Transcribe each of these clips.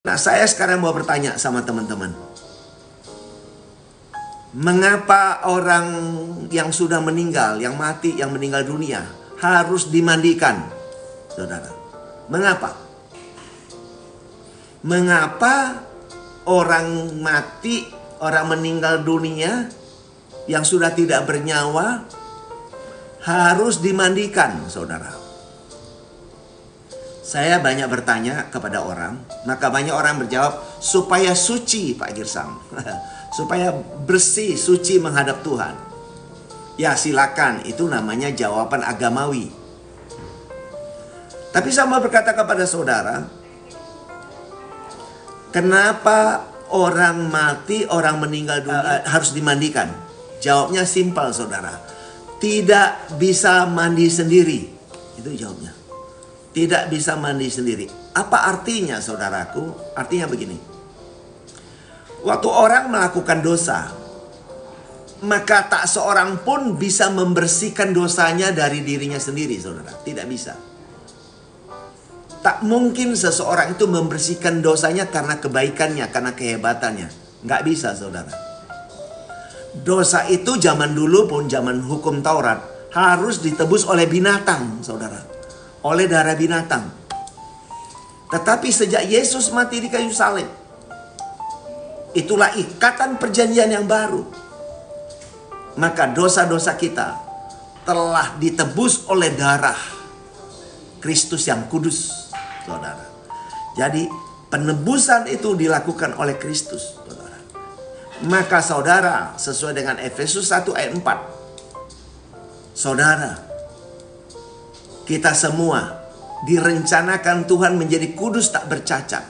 Nah, saya sekarang mau bertanya sama teman-teman. Mengapa orang yang sudah meninggal, yang mati, yang meninggal dunia harus dimandikan, saudara? Mengapa? Mengapa orang mati, orang meninggal dunia yang sudah tidak bernyawa harus dimandikan, saudara? Saya banyak bertanya kepada orang, maka banyak orang berjawab, supaya suci, Pak Girsang. Supaya bersih, suci menghadap Tuhan. Ya silakan, itu namanya jawaban agamawi. Tapi saya mau berkata kepada saudara, kenapa orang mati, orang meninggal dunia harus dimandikan? Jawabnya simpel, saudara. Tidak bisa mandi sendiri. Itu jawabnya. Tidak bisa mandi sendiri. Apa artinya, saudaraku? Artinya begini. Waktu orang melakukan dosa, maka tak seorang pun bisa membersihkan dosanya dari dirinya sendiri, saudara. Tidak bisa. Tak mungkin seseorang itu membersihkan dosanya karena kebaikannya, karena kehebatannya. Nggak bisa, saudara. Dosa itu zaman dulu pun, zaman hukum Taurat, harus ditebus oleh binatang, saudara. Oleh darah binatang. Tetapi sejak Yesus mati di kayu salib, itulah ikatan perjanjian yang baru. Maka dosa-dosa kita telah ditebus oleh darah Kristus yang kudus, saudara. Jadi penebusan itu dilakukan oleh Kristus, saudara. Maka saudara, sesuai dengan Efesus 1 ayat 4, saudara, kita semua direncanakan Tuhan menjadi kudus tak bercacat.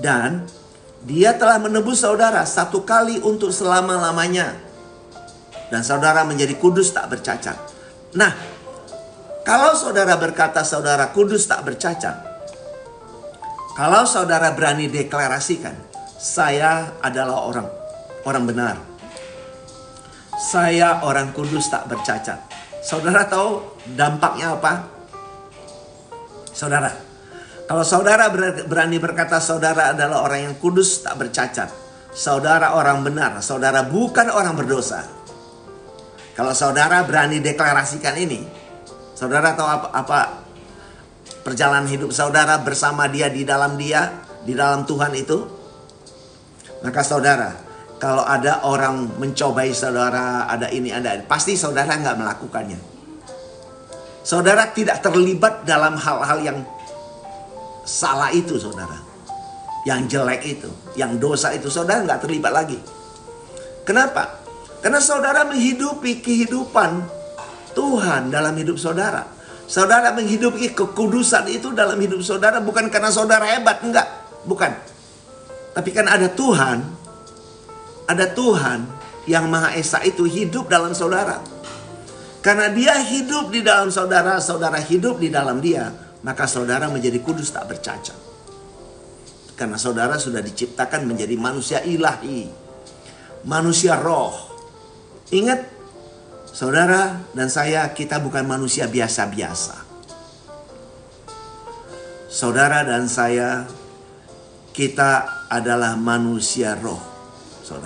Dan Dia telah menebus saudara satu kali untuk selama-lamanya. Dan saudara menjadi kudus tak bercacat. Nah, kalau saudara berkata saudara kudus tak bercacat, kalau saudara berani deklarasikan, saya adalah orang benar, saya orang kudus tak bercacat. Saudara tahu dampaknya apa? Saudara, kalau saudara berani berkata saudara adalah orang yang kudus tak bercacat, saudara orang benar, saudara bukan orang berdosa. Kalau saudara berani deklarasikan ini, saudara tahu apa perjalanan hidup saudara bersama Dia, di dalam Tuhan itu? Maka saudara, kalau ada orang mencobai saudara, ada ini, ada ini, pasti saudara nggak melakukannya. Saudara tidak terlibat dalam hal-hal yang salah itu, saudara. Yang jelek itu, yang dosa itu, saudara nggak terlibat lagi. Kenapa? Karena saudara menghidupi kehidupan Tuhan dalam hidup saudara. Saudara menghidupi kekudusan itu dalam hidup saudara bukan karena saudara hebat, enggak. Bukan. Tapi kan ada Tuhan. Ada Tuhan yang Maha Esa itu hidup dalam saudara. Karena Dia hidup di dalam saudara, saudara hidup di dalam Dia, maka saudara menjadi kudus tak bercacat. Karena saudara sudah diciptakan menjadi manusia ilahi, manusia roh. Ingat, saudara dan saya, kita bukan manusia biasa-biasa. Saudara dan saya, kita adalah manusia roh.